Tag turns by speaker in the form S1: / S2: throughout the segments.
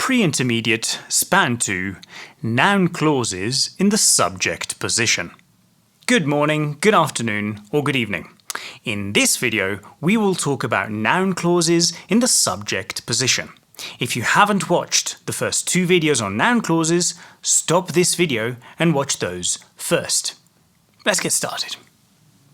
S1: Pre-Intermediate Span 2 Noun Clauses in the Subject Position. Good morning, good afternoon, or good evening. In this video, we will talk about noun clauses in the subject position. If you haven't watched the first two videos on noun clauses, stop this video and watch those first. Let's get started.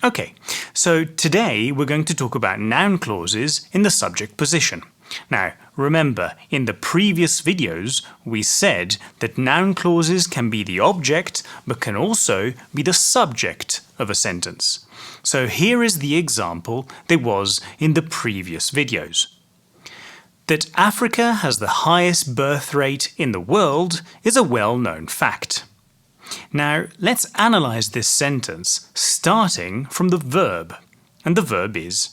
S1: Okay, so today we're going to talk about noun clauses in the subject position. Now, remember, in the previous videos, we said that noun clauses can be the object, but can also be the subject of a sentence. So here is the example there was in the previous videos. That Africa has the highest birth rate in the world is a well-known fact. Now, let's analyze this sentence starting from the verb, and the verb is.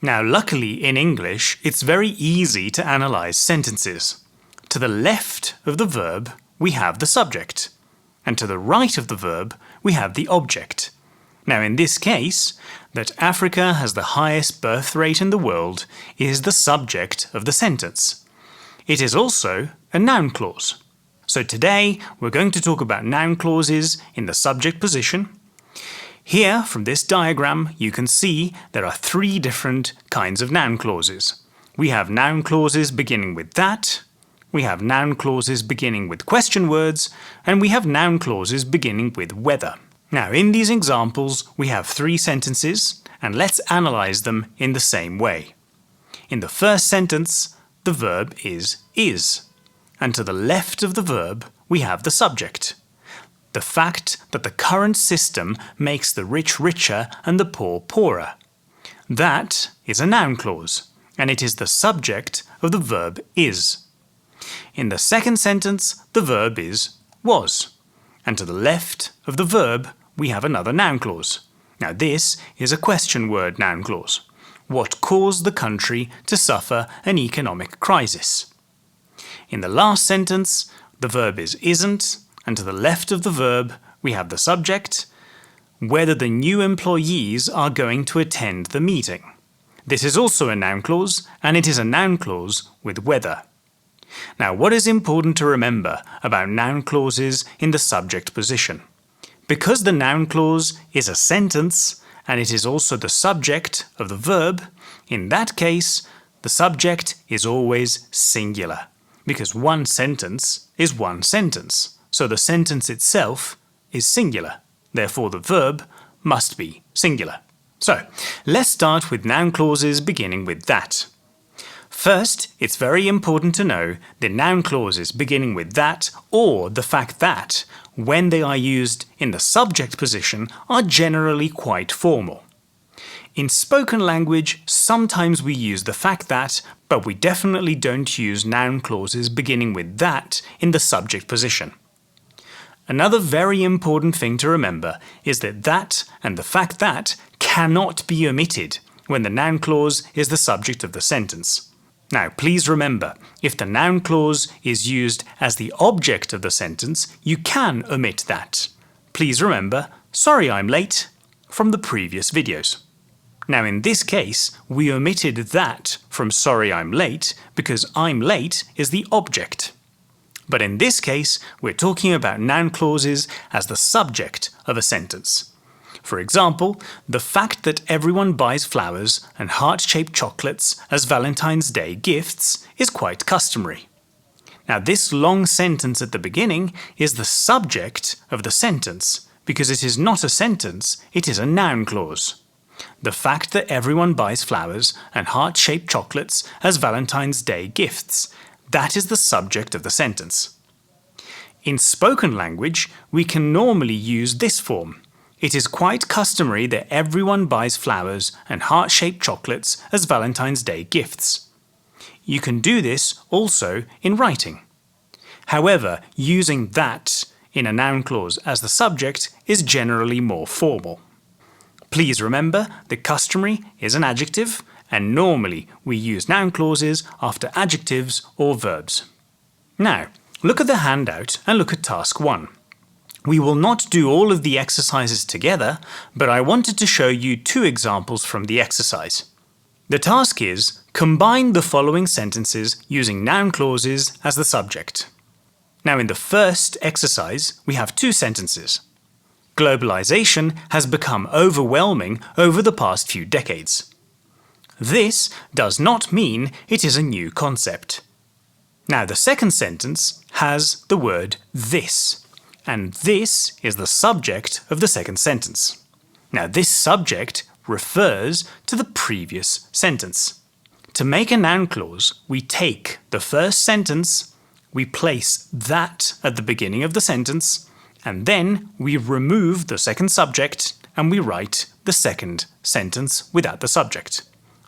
S1: Now, luckily in English, it's very easy to analyze sentences. To the left of the verb, we have the subject, and to the right of the verb, we have the object. Now, in this case, that Africa has the highest birth rate in the world is the subject of the sentence. It is also a noun clause. So today, we're going to talk about noun clauses in the subject position. Here, from this diagram, you can see there are three different kinds of noun clauses. We have noun clauses beginning with that, we have noun clauses beginning with question words, and we have noun clauses beginning with whether. Now, in these examples, we have three sentences, and let's analyze them in the same way. In the first sentence, the verb is, and to the left of the verb, we have the subject. The fact that the current system makes the rich richer and the poor poorer. That is a noun clause, and it is the subject of the verb is. In the second sentence, the verb is was, and to the left of the verb, we have another noun clause. Now this is a question word noun clause. What caused the country to suffer an economic crisis? In the last sentence, the verb is isn't, and to the left of the verb, we have the subject, whether the new employees are going to attend the meeting. This is also a noun clause, and it is a noun clause with whether. Now, what is important to remember about noun clauses in the subject position? Because the noun clause is a sentence, and it is also the subject of the verb, in that case, the subject is always singular, because one sentence is one sentence. So the sentence itself is singular. Therefore, the verb must be singular. So, let's start with noun clauses beginning with that. First, it's very important to know the noun clauses beginning with that or the fact that, when they are used in the subject position, are generally quite formal. In spoken language, sometimes we use the fact that, but we definitely don't use noun clauses beginning with that in the subject position. Another very important thing to remember is that and the fact that cannot be omitted when the noun clause is the subject of the sentence. Now, please remember, if the noun clause is used as the object of the sentence, you can omit that. Please remember, sorry I'm late, from the previous videos. Now, in this case, we omitted that from sorry I'm late because I'm late is the object. But in this case, we're talking about noun clauses as the subject of a sentence. For example, the fact that everyone buys flowers and heart-shaped chocolates as Valentine's Day gifts is quite customary. Now, this long sentence at the beginning is the subject of the sentence because it is not a sentence, it is a noun clause. The fact that everyone buys flowers and heart-shaped chocolates as Valentine's Day gifts, that is the subject of the sentence. In spoken language, we can normally use this form. It is quite customary that everyone buys flowers and heart-shaped chocolates as Valentine's Day gifts. You can do this also in writing. However, using that in a noun clause as the subject is generally more formal. Please remember that customary is an adjective, and normally we use noun clauses after adjectives or verbs. Now, look at the handout and look at task 1. We will not do all of the exercises together, but I wanted to show you two examples from the exercise. The task is combine the following sentences using noun clauses as the subject. Now in the first exercise, we have two sentences. Globalization has become overwhelming over the past few decades. This does not mean it is a new concept. Now the second sentence has the word this, and this is the subject of the second sentence. Now this subject refers to the previous sentence. To make a noun clause, we take the first sentence, we place that at the beginning of the sentence, and then we remove the second subject and we write the second sentence without the subject.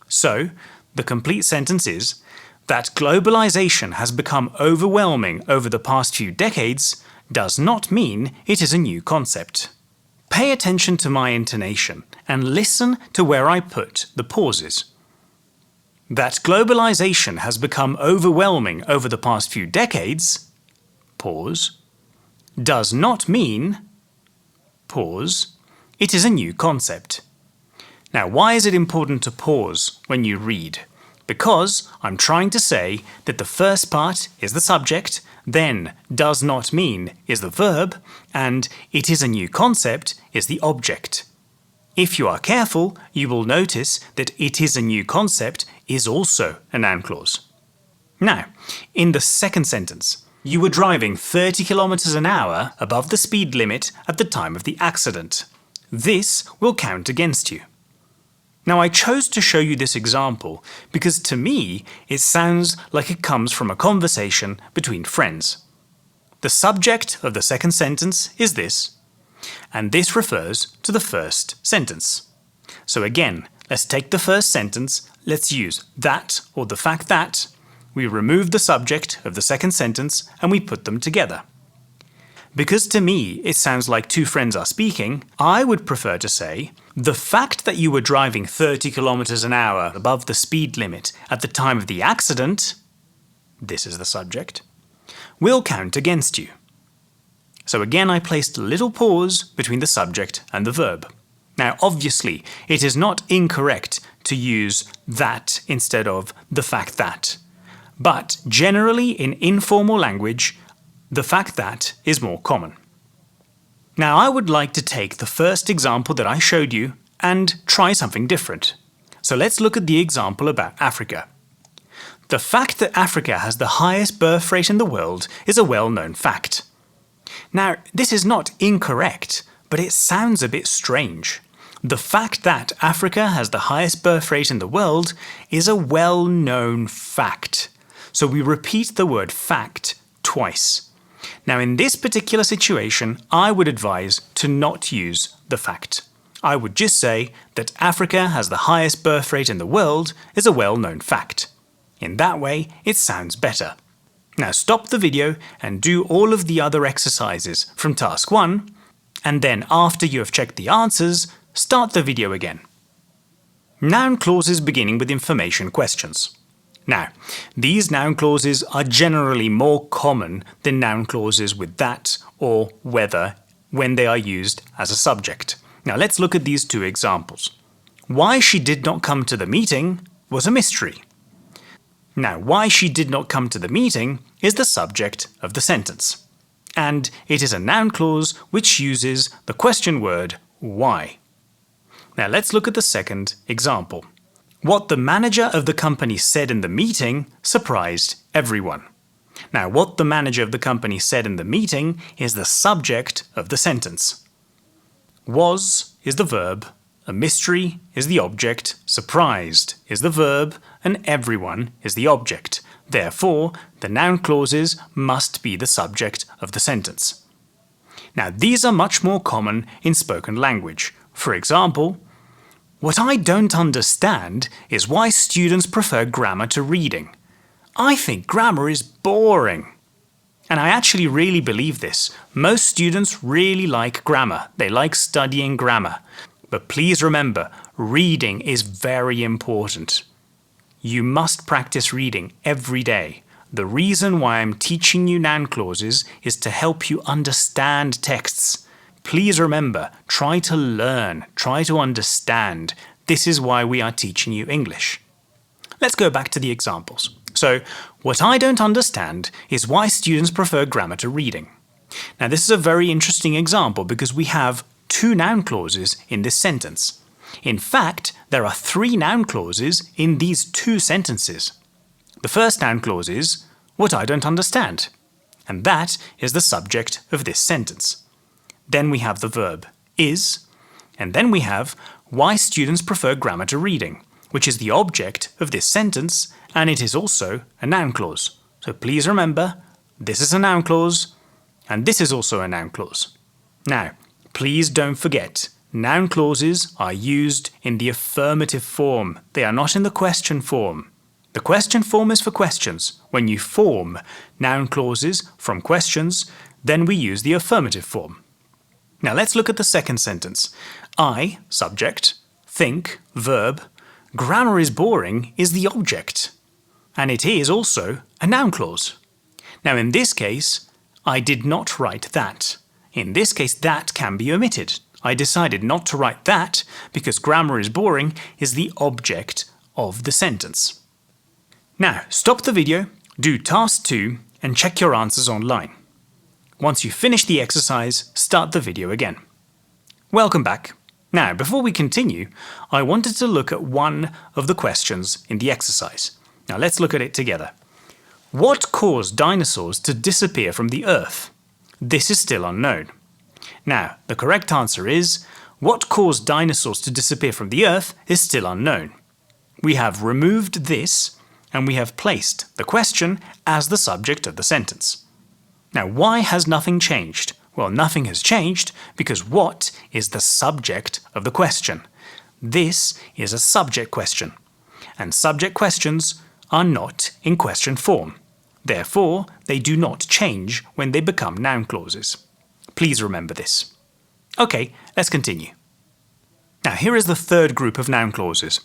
S1: So, the complete sentence is that globalization has become overwhelming over the past few decades does not mean it is a new concept. Pay attention to my intonation and listen to where I put the pauses. That globalization has become overwhelming over the past few decades, pause, does not mean, pause, it is a new concept. Now, why is it important to pause when you read? Because I'm trying to say that the first part is the subject, then does not mean is the verb, and it is a new concept is the object. If you are careful, you will notice that it is a new concept is also a noun clause. Now, in the second sentence, you were driving 30 kilometers an hour above the speed limit at the time of the accident. This will count against you. Now, I chose to show you this example because to me, it sounds like it comes from a conversation between friends. The subject of the second sentence is this, and this refers to the first sentence. So again, let's take the first sentence, let's use that or the fact that, we remove the subject of the second sentence and we put them together. Because to me it sounds like two friends are speaking, I would prefer to say, the fact that you were driving 30 kilometers an hour above the speed limit at the time of the accident, this is the subject, will count against you. So again I placed a little pause between the subject and the verb. Now obviously it is not incorrect to use that instead of the fact that. But generally in informal language, the fact that is more common. Now I would like to take the first example that I showed you and try something different. So let's look at the example about Africa. The fact that Africa has the highest birth rate in the world is a well-known fact. Now this is not incorrect, but it sounds a bit strange. The fact that Africa has the highest birth rate in the world is a well-known fact. So we repeat the word fact twice. Now in this particular situation, I would advise to not use the fact. I would just say that Africa has the highest birth rate in the world is a well-known fact. In that way, it sounds better. Now stop the video and do all of the other exercises from task 1, and then after you have checked the answers, start the video again. Noun clauses beginning with information questions. Now, these noun clauses are generally more common than noun clauses with that or whether when they are used as a subject. Now let's look at these two examples. Why she did not come to the meeting was a mystery. Now, why she did not come to the meeting is the subject of the sentence. And it is a noun clause which uses the question word why. Now let's look at the second example. What the manager of the company said in the meeting surprised everyone. Now, what the manager of the company said in the meeting is the subject of the sentence. Was is the verb, a mystery is the object, surprised is the verb, and everyone is the object. Therefore, the noun clauses must be the subject of the sentence. Now, these are much more common in spoken language. For example, what I don't understand is why students prefer grammar to reading. I think grammar is boring. And I actually really believe this. Most students really like grammar. They like studying grammar. But please remember, reading is very important. You must practice reading every day. The reason why I'm teaching you noun clauses is to help you understand texts. Please remember, try to learn, try to understand. This is why we are teaching you English. let's go back to the examples. So, what I don't understand is why students prefer grammar to reading. Now, this is a very interesting example because we have two noun clauses in this sentence. In fact, there are three noun clauses in these two sentences. The first noun clause is what I don't understand, and that is the subject of this sentence. Then we have the verb is, and then we have why students prefer grammar to reading, which is the object of this sentence, and it is also a noun clause. So please remember, this is a noun clause, and this is also a noun clause. Now, please don't forget, noun clauses are used in the affirmative form. They are not in the question form. The question form is for questions. When you form noun clauses from questions, then we use the affirmative form. Now let's look at the second sentence. I, subject, think, verb, grammar is boring is the object. And it is also a noun clause. Now in this case, I did not write that. In this case, that can be omitted. I decided not to write that because grammar is boring is the object of the sentence. Now, stop the video, do task 2 and check your answers online. Once you finish the exercise, start the video again. Welcome back. Now, before we continue, I wanted to look at one of the questions in the exercise. Now, let's look at it together. What caused dinosaurs to disappear from the Earth? This is still unknown. Now, the correct answer is, what caused dinosaurs to disappear from the Earth is still unknown. We have removed this, and we have placed the question as the subject of the sentence. Now, why has nothing changed? Well, nothing has changed because what is the subject of the question? This is a subject question, and subject questions are not in question form. Therefore, they do not change when they become noun clauses. Please remember this. Okay, let's continue. Now, here is the third group of noun clauses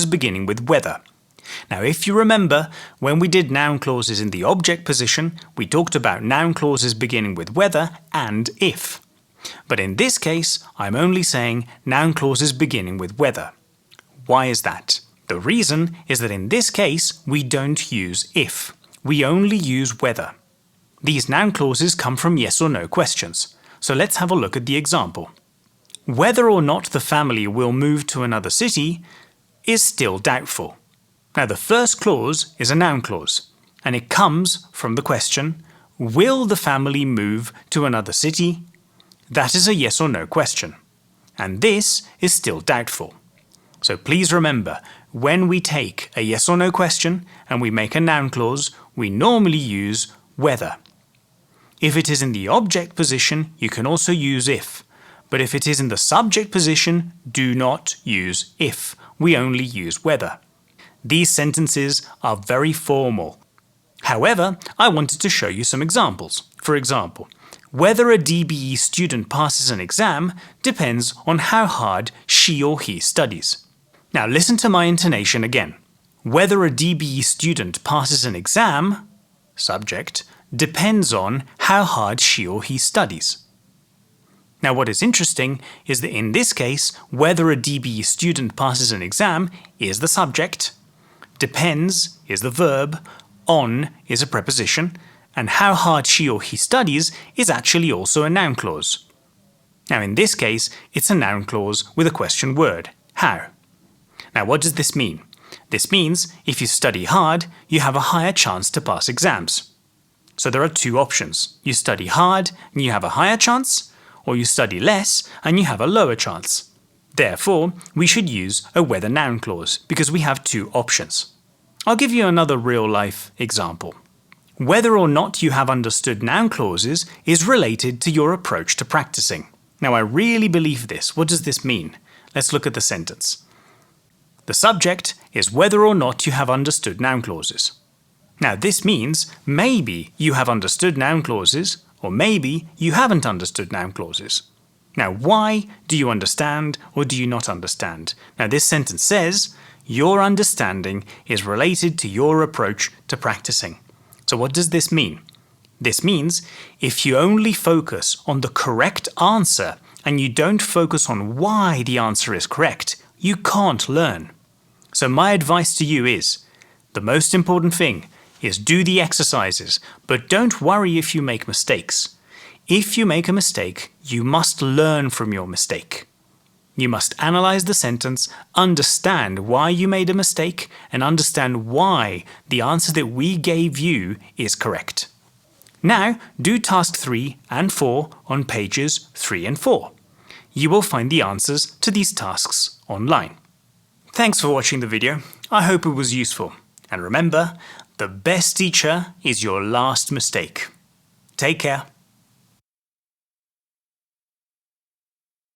S1: beginning with whether. Now, if you remember, when we did noun clauses in the object position, we talked about noun clauses beginning with whether and if. But in this case, I'm only saying noun clauses beginning with whether. Why is that? The reason is that in this case, we don't use if. We only use whether. These noun clauses come from yes or no questions. So let's have a look at the example. Whether or not the family will move to another city is still doubtful. Now, the first clause is a noun clause, and it comes from the question, will the family move to another city? That is a yes or no question, and this is still doubtful. So please remember, when we take a yes or no question and we make a noun clause, we normally use whether. If it is in the object position, you can also use if, but if it is in the subject position, do not use if. We only use whether. These sentences are very formal. However, I wanted to show you some examples. For example, whether a DBE student passes an exam depends on how hard she or he studies. Now listen to my intonation again. Whether a DBE student passes an exam, subject, depends on how hard she or he studies. Now what is interesting is that in this case, whether a DBE student passes an exam is the subject, depends is the verb, on is a preposition, and how hard she or he studies is actually also a noun clause. Now in this case, it's a noun clause with a question word, how. Now what does this mean? This means if you study hard, you have a higher chance to pass exams. So there are two options. You study hard and you have a higher chance, or you study less and you have a lower chance. Therefore, we should use a whether noun clause because we have two options. I'll give you another real-life example. Whether or not you have understood noun clauses is related to your approach to practicing. Now, I really believe this. What does this mean? Let's look at the sentence. The subject is whether or not you have understood noun clauses. Now, this means maybe you have understood noun clauses, or maybe you haven't understood noun clauses. Now, why do you understand or do you not understand? Now, this sentence says, your understanding is related to your approach to practicing. So what does this mean? This means if you only focus on the correct answer and you don't focus on why the answer is correct, you can't learn. So my advice to you is, the most important thing is do the exercises, but don't worry if you make mistakes. If you make a mistake, you must learn from your mistake. You must analyze the sentence, understand why you made a mistake, and understand why the answer that we gave you is correct. Now, do task 3 and 4 on pages 3 and 4. You will find the answers to these tasks online. Thanks for watching the video. I hope it was useful. And remember, the best teacher is your last mistake. Take care.